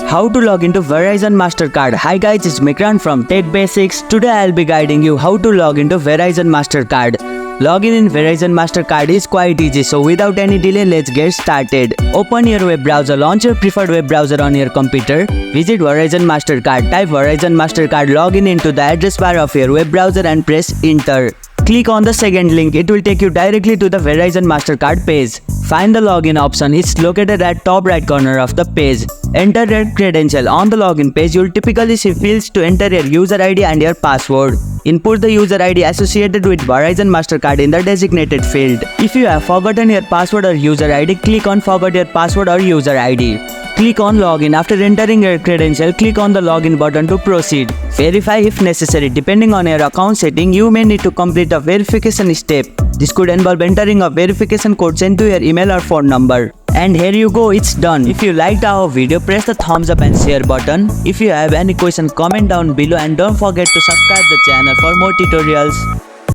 How to log into Verizon Mastercard. Hi guys, it's Mikran from Tech Basics. Today I'll be guiding you how to log into Verizon Mastercard. Login in Verizon Mastercard is quite easy, so without any delay, let's get started. Open your web browser, launch your preferred web browser on your computer. Visit Verizon Mastercard, type Verizon Mastercard, login into the address bar of your web browser and press enter. Click on the second link, it will take you directly to the Verizon Mastercard page. Find the login option, it's located at top right corner of the page. Enter your credential. On the login page, you'll typically see fields to enter your user ID and your password. Input the user ID associated with Verizon Mastercard in the designated field. If you have forgotten your password or user ID, click on Forget your password or user ID. Click on Login. After entering your credential, click on the Login button to proceed. Verify if necessary. Depending on your account setting, you may need to complete a verification step. This could involve entering a verification code sent to your email or phone number. And here you go, it's done. If you liked our video, press the thumbs up and share button. If you have any question, comment down below and don't forget to subscribe the channel for more tutorials.